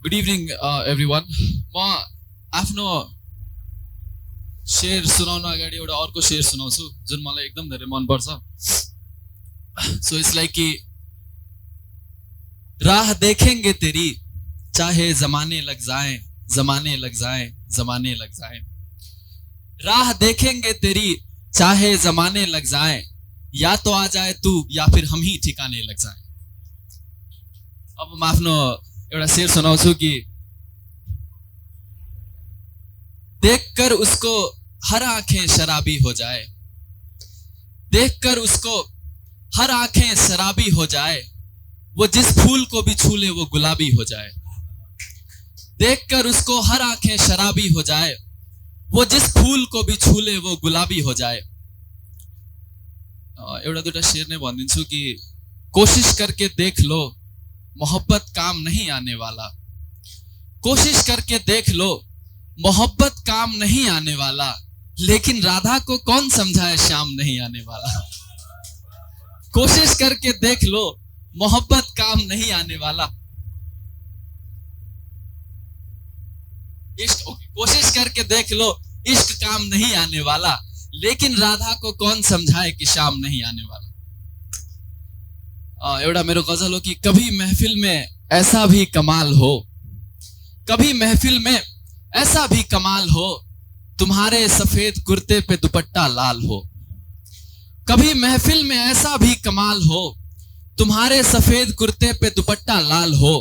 Good evening everyone. म आफ्नो शेर सुनाउन अगाडि एउटा अर्को शेर सुनाउँछु जुन मलाई एकदम धेरै मनपर्छ। सो इट्स लाइक कि राह देखेंगे तेरी चाहे जमाने लग जाएं, जमाने लग जाएं, जमाने लग जाएं। राह देखेंगे तेरी चाहे जमाने लग जाएं, या तो आ जाए तू या फिर हम ही ठिकाने लग जाएं। अब म आफ्नो एउटा शेर सुनाउँछु कि देखकर उसको हर आंखें शराबी हो जाए, देखकर उसको हर आंखें शराबी हो जाए, वो जिस फूल को भी छू ले वो गुलाबी हो जाए। देखकर उसको हर आंखें शराबी हो जाए, वो जिस फूल को भी छू ले वो गुलाबी हो जाए। एउटा दुईटा शेर नै भनिदिन्छु कि कोशिश करके देख लो मोहब्बत काम नहीं आने वाला, कोशिश करके देख लो मोहब्बत काम नहीं आने वाला, लेकिन राधा को कौन समझाए शाम नहीं आने वाला। कोशिश करके देख लो मोहब्बत काम नहीं आने वाला, इश्क कोशिश करके देख लो इश्क काम नहीं आने वाला, लेकिन राधा को कौन समझाए कि शाम नहीं आने वाला। एउटा मेरो गजल हो कि कभी महफिल में ऐसा भी कमाल हो, कभी महफिल में ऐसा भी कमाल हो, तुम्हारे सफेद कुर्ते पे दुपट्टा लाल हो। कभी महफिल में ऐसा भी कमाल हो, तुम्हारे सफेद कुर्ते पे दुपट्टा लाल हो,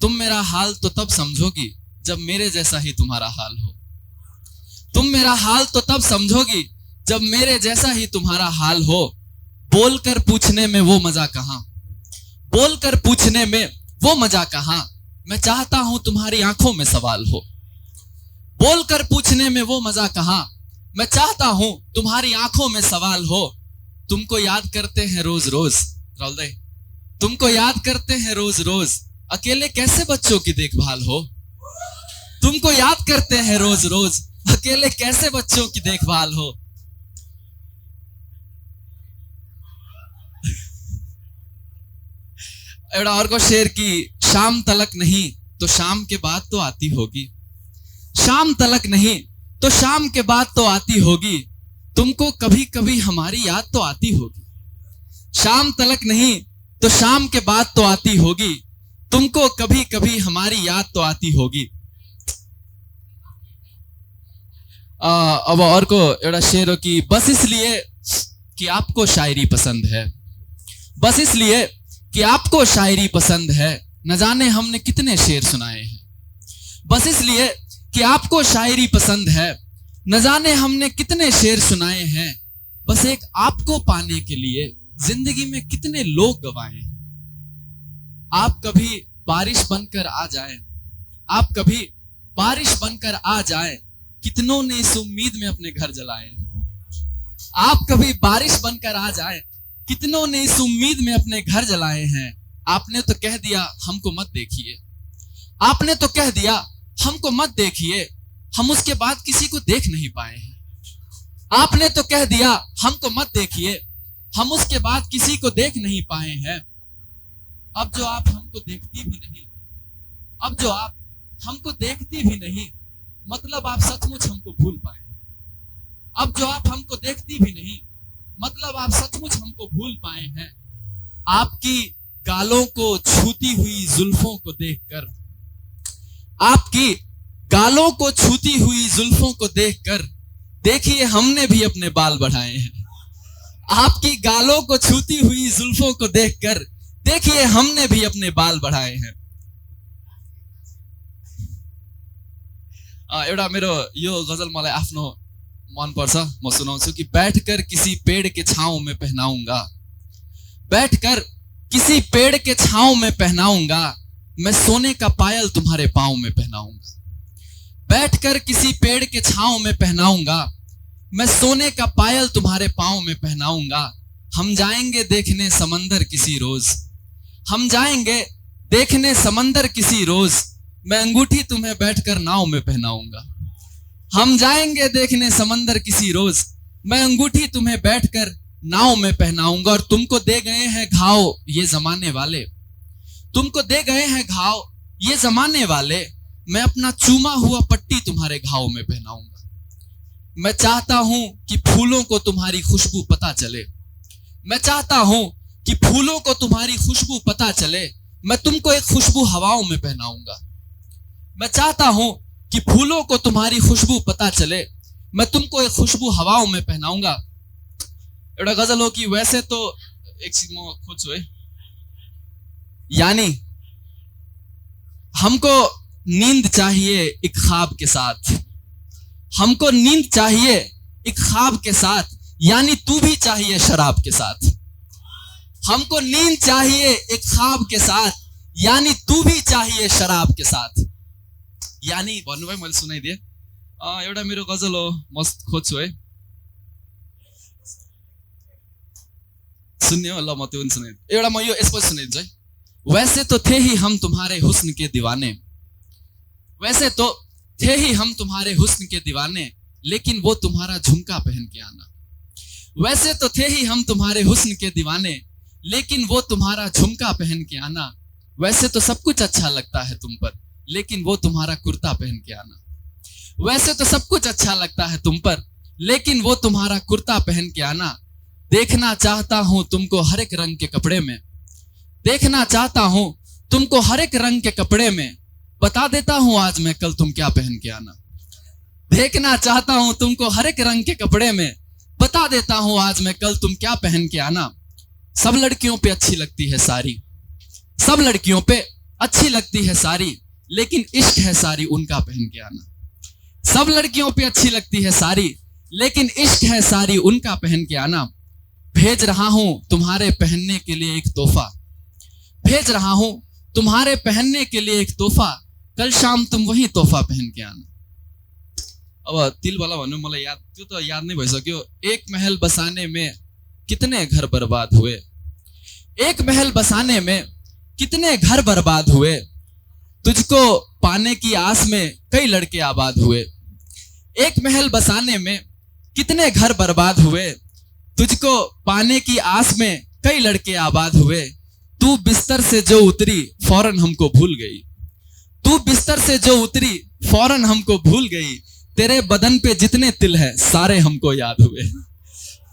तुम मेरा हाल तो तब समझोगी जब मेरे जैसा ही तुम्हारा हाल हो। तुम मेरा हाल तो तब समझोगी जब मेरे जैसा ही तुम्हारा हाल हो। बोलकर पूछने में वो मजा कहां, बोलकर पूछने में वो मजा कहां, मैं चाहता हूं तुम्हारी आंखों में सवाल हो। बोलकर पूछने में वो मजा कहां, मैं चाहता हूं तुम्हारी आंखों में सवाल हो। तुमको याद करते हैं रोज रोज, राहुल दाई, तुमको याद करते हैं रोज रोज, अकेले कैसे बच्चों की देखभाल हो। तुमको याद करते हैं रोज रोज, अकेले कैसे बच्चों की देखभाल हो। एउटा अर्को शेर की शाम तलक नहीं तो शाम के बाद तो आती होगी, शाम तलक नहीं तो शाम के बाद तो आती होगी, तुमको कभी कभी हमारी याद तो आती होगी। शाम तलक नहीं तो शाम के बाद तो आती होगी, तुमको कभी कभी हमारी याद तो आती होगी। अब अर्को एउटा शेर हो कि बस इसलिए कि आपको शायरी पसंद है, बस इसलिए कि आपको शायरी पसंद है, न जाने हमने कितने शेर सुनाए हैं। बस इसलिए कि आपको शायरी पसंद है, न जाने हमने कितने शेर सुनाए हैं। बस एक आपको पाने के लिए जिंदगी में कितने लोग गवाए हैं। आप कभी बारिश बनकर आ जाएं, आप कभी बारिश बनकर आ जाएं, कितनों ने इस उम्मीद में अपने घर जलाए हैं। आप कभी बारिश बनकर आ जाएं, कितनों ने इस उम्मीद में अपने घर जलाए हैं। आपने तो कह दिया हमको मत देखिए, आपने तो कह दिया हमको मत देखिए, हम उसके बाद किसी को देख नहीं पाए हैं। आपने तो कह दिया हमको मत देखिए, हम उसके बाद किसी को देख नहीं पाए हैं। अब जो आप हमको देखती भी नहीं, अब जो आप हमको देखती भी नहीं, मतलब आप सचमुच हमको भूल पाए। अब जो आप हमको देखती भी नहीं, मतलब आप सचमुच हमको भूल पाए हैं। आपकी गालों को छूती हुई जुल्फों को देखकर, आपकी गालों को छूती हुई जुल्फों को देखकर, देखिए हमने भी अपने बाल बढ़ाए हैं। आपकी गालों को छूती हुई जुल्फों को देखकर, देखिए हमने भी अपने बाल बढ़ाए हैं। एउटा मेरो यो गजल मलाई आफ्नो मन पर्छ, म सुनाउँछु कि बैठकर किसी पेड़ के छांव में पहनाऊंगा, बैठकर किसी पेड़ के छांव में पहनाऊंगा, मैं सोने का पायल तुम्हारे पांव में पहनाऊंगा। बैठकर किसी पेड़ के छांव में पहनाऊंगा, मैं सोने का पायल तुम्हारे पांव में पहनाऊंगा। हम जाएंगे देखने समंदर किसी रोज, हम जाएंगे देखने समंदर किसी रोज, मैं अंगूठी तुम्हें बैठकर नाव में पहनाऊंगा। हम जाएंगे देखने समंदर किसी रोज, मैं अंगूठी तुम्हें बैठकर नाव में पहनाऊंगा। और तुमको दे गए हैं घाव ये जमाने वाले, तुमको दे गए हैं घाव ये जमाने वाले, मैं अपना चूमा हुआ पट्टी तुम्हारे घाव में पहनाऊंगा। मैं चाहता हूं कि फूलों को तुम्हारी खुशबू पता चले। मैं चाहता हूं कि फूलों को तुम्हारी खुशबू पता चले। मैं तुमको एक खुशबू हवाओं में पहनाऊंगा। मैं चाहता हूं कि फूलों को तुम्हारी खुशबू पता चले। मैं तुमको एक खुशबू हवाओं में पहनाऊंगा। एड़ा गजल हो कि वैसे तो एक खुद सोए, यानी हमको नींद चाहिए एक ख्वाब के साथ। हमको नींद चाहिए एक ख्वाब के साथ, यानी तू भी चाहिए शराब के साथ। हमको नींद चाहिए एक ख्वाब के साथ, यानी तू भी चाहिए शराब के साथ। यानी भन्नुभयो, मैले सुनाइदिएँ। एउटा मेरो गजल हो, म खोज्छु है, सुन्ने हो ल, म त्यो पनि सुनाइदिन्छु। एउटा म यो यसपछि सुनाइदिन्छु है। वैसे तो थे ही हम तुम्हारे हुस्न के दीवाने, वैसे तो थे ही हम तुम्हारे हुस्न के दीवाने, लेकिन वो तुम्हारा झुमका पहन के आना। वैसे तो थे ही हम तुम्हारे हुस्न के दीवाने, लेकिन वो तुम्हारा झुमका पहन के आना। वैसे तो सब कुछ अच्छा लगता है तुम पर, लेकिन वो तुम्हारा कुर्ता पहन के आना। वैसे तो सब कुछ अच्छा लगता है तुम पर, लेकिन वो तुम्हारा कुर्ता पहन के आना। देखना चाहता हूं तुमको हर एक रंग के कपड़े में, देखना चाहता हूं तुमको हर एक रंग के कपड़े में। बता देता हूं आज मैं कल तुम क्या पहन के आना। देखना चाहता हूं तुमको हर एक रंग के कपड़े में, बता देता हूं आज मैं कल तुम क्या पहन के आना। सब लड़कियों पे अच्छी लगती है सारी, सब लड़कियों पे अच्छी लगती है सारी, लेकिन इश्क है सारी उनका पहन के आना। सब लड़कियों पे अच्छी लगती है सारी, लेकिन इश्क है सारी उनका पहन के आना। भेज रहा हूं तुम्हारे पहनने के लिए एक तोहफा, भेज रहा हूं तुम्हारे पहनने के लिए एक तोहफा। कल शाम तुम वही तोहफा पहन के आना। अब तिलवाला भन्नु मलाई याद, त्यो त याद नै भइसक्यो। एक महल बसाने में कितने घर बर्बाद हुए, एक महल बसाने में कितने घर बर्बाद हुए। तुझको पाने की आस में कई लड़के आबाद हुए। एक महल बसाने में कितने घर बर्बाद हुए, तुझको पाने की आस में कई लड़के आबाद हुए। तू बिस्तर से जो उतरी फौरन हमको भूल गई, तू बिस्तर से जो उतरी फौरन हमको भूल गई। तेरे बदन पे जितने तिल है सारे हमको याद हुए।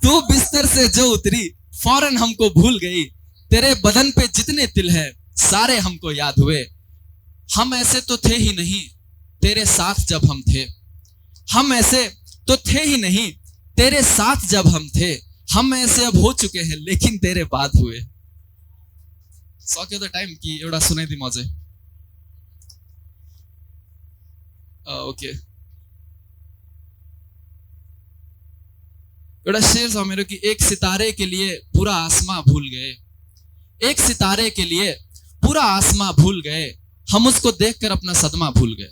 तू बिस्तर से जो उतरी फौरन हमको भूल गई। तेरे बदन पे जितने तिल है सारे हमको याद हुए। हम ऐसे तो थे ही नहीं तेरे साथ जब हम थे, हम ऐसे तो थे ही नहीं तेरे साथ जब हम थे। हम ऐसे अब हो चुके हैं लेकिन तेरे बाद हुए। सक्यो त टाइम कि एउटा सुनाइदिउँ म चाहिँ। ओके, एउटा शेर छ मेरो कि एक सितारे के लिए पूरा आसमां भूल गए, एक सितारे के लिए पूरा आसमां भूल गए। हम उसको देखकर अपना सदमा भूल गए।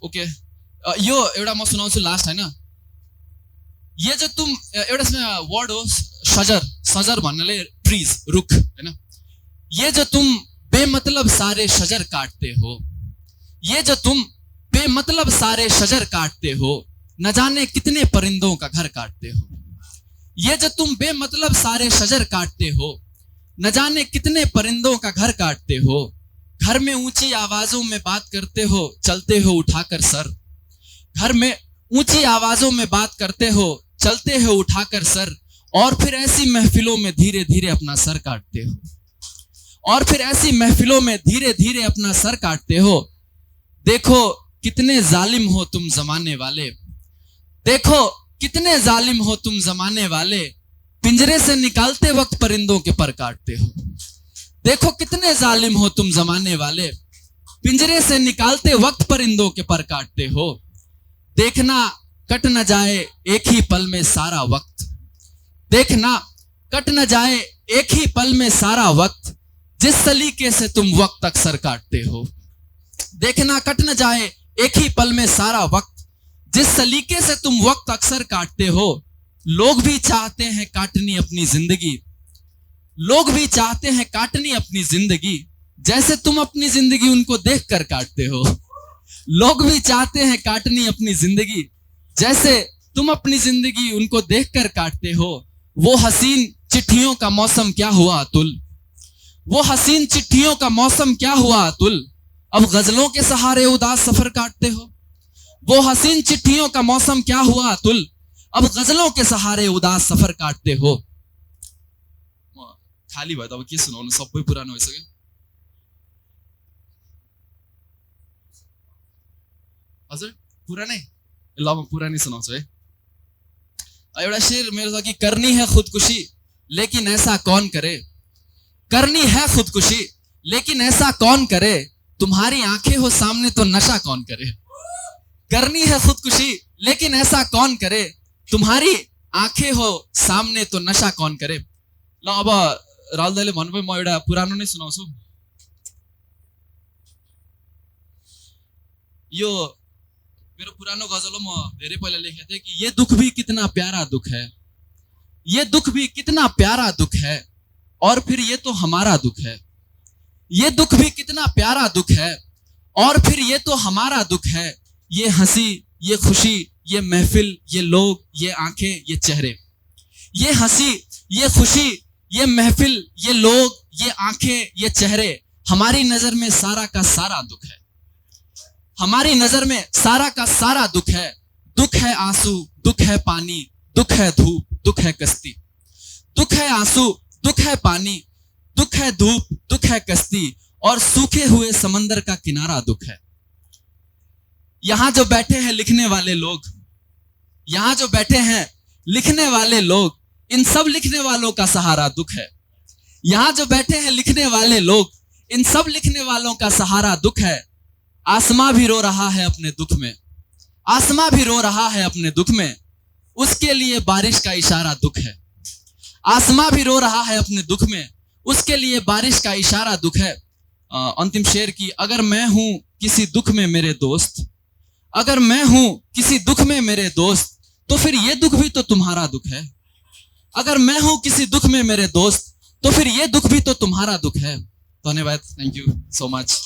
ओके, यो एउटा म सुनाउँछु लास्ट हैन। ये जो तुम एउटा वर्ड हो सजर, सजर भन्नाले ट्रीज, रुख हैन। ये जो तुम बेमतलब सारे शजर काटते हो, ये जो तुम बेमतलब सारे शजर काटते हो, न जाने कितने परिंदों का घर काटते हो। ये जो तुम बेमतलब सारे शजर काटते हो, न जाने कितने परिंदों का घर काटते हो। घर में ऊंची आवाजों में बात करते हो, चलते हो उठाकर सर। घर में ऊंची आवाजों में बात करते हो, चलते हो उठाकर सर। और फिर ऐसी महफिलों में धीरे धीरे अपना सर काटते हो, और फिर ऐसी महफिलों में धीरे धीरे अपना सर काटते हो। देखो कितने जालिम हो तुम जमाने वाले, देखो कितने जालिम हो तुम जमाने वाले। पिंजरे से निकालते वक्त परिंदों के पर काटते हो। देखो कितने जालिम हो तुम जमाने वाले, पिंजरे से निकालते वक्त परिंदों के पर काटते हो। देखना कट न जाए एक ही पल में सारा वक्त, देखना कट न जाए एक ही पल में सारा वक्त। जिस सलीके से तुम वक्त अक्सर काटते हो, देखना कट न जाए एक ही पल में सारा वक्त। जिस सलीके से तुम वक्त अक्सर काटते हो। लोग भी चाहते हैं काटनी अपनी जिंदगी, लोग भी चाहते हैं काटनी अपनी जिंदगी, जैसे तुम अपनी जिंदगी उनको देखकर काटते हो। लोग भी चाहते हैं काटनी अपनी जिंदगी, जैसे तुम अपनी जिंदगी उनको देखकर काटते हो। वो हसीन चिट्ठियों का मौसम क्या हुआ अतुल, वो हसीन चिट्ठियों का मौसम क्या हुआ अतुल, अब गजलों के सहारे उदास सफर काटते हो। वो हसीन चिट्ठियों का मौसम क्या हुआ अतुल, अब गजलों के सहारे उदास सफर काटते हो। खाली भयो त अब के सुनाउनु, सबै पुरानो भइसक्यो। हजुर पुरानै, ल म पुरानै सुनाउँछु है। एउटा शेर मेरो छ कि करनी है खुदकुशी लेकिन ऐसा कौन करे, करनी है खुदकुशी लेकिन ऐसा कौन करे, तुम्हारी आंखें हो सामने तो नशा कौन करे। करनी है खुदकुशी लेकिन ऐसा कौन करे, तुम्हारी आंखें हो सामने तो नशा कौन करे। ल अब राहुल दाइले भन्नुभयो म एउटा पुरानो नै सुनाउँछु। यो मेरो पुरानो गजल हो, म धेरै पहिला लेखेको थिएँ कि ये दुख भी कितना प्यारा दुख है, ये दुख भी कितना प्यारा दुख है, और फिर ये तो हमारा दुख है। ये दुख भी कितना प्यारा दुख है और फिर ये तो हमारा दुख है। ये हंसी, ये खुशी, ये महफिल, ये लोग, ये आंखें, ये चेहरे। ये हंसी, ये खुशी, ये महफिल, ये लोग, ये आंखें, ये चेहरे, हमारी नजर में सारा का सारा दुख है। हमारी नजर में सारा का सारा दुख है। दुख है आंसू, दुख है पानी, दुख है धूप, दुख है कश्ती। दुख है आंसू, दुख है पानी, दुख है धूप, दुख है कश्ती, और सूखे हुए समंदर का किनारा दुख है। यहां जो बैठे हैं लिखने वाले लोग, यहां जो बैठे हैं लिखने वाले लोग, इन सब लिखने वालों का सहारा दुख है। यहां जो बैठे हैं लिखने वाले लोग, इन सब लिखने वालों का सहारा दुख है। आसमां भी रो रहा है अपने दुख में, आसमां भी रो रहा है अपने दुख में, उसके लिए बारिश का इशारा दुख है। आसमां भी रो रहा है अपने दुख में, उसके लिए बारिश का इशारा दुख है। अंतिम शेर की, अगर मैं हूं किसी दुख में मेरे दोस्त, अगर मैं हूं किसी दुख में मेरे दोस्त, तो फिर ये दुख भी तो तुम्हारा दुख है। अगर मैं हूं किसी दुख में मेरे दोस्त, तो फिर ये दुख भी तो तुम्हारा दुख है। धन्यवाद, थैंक यू सो मच।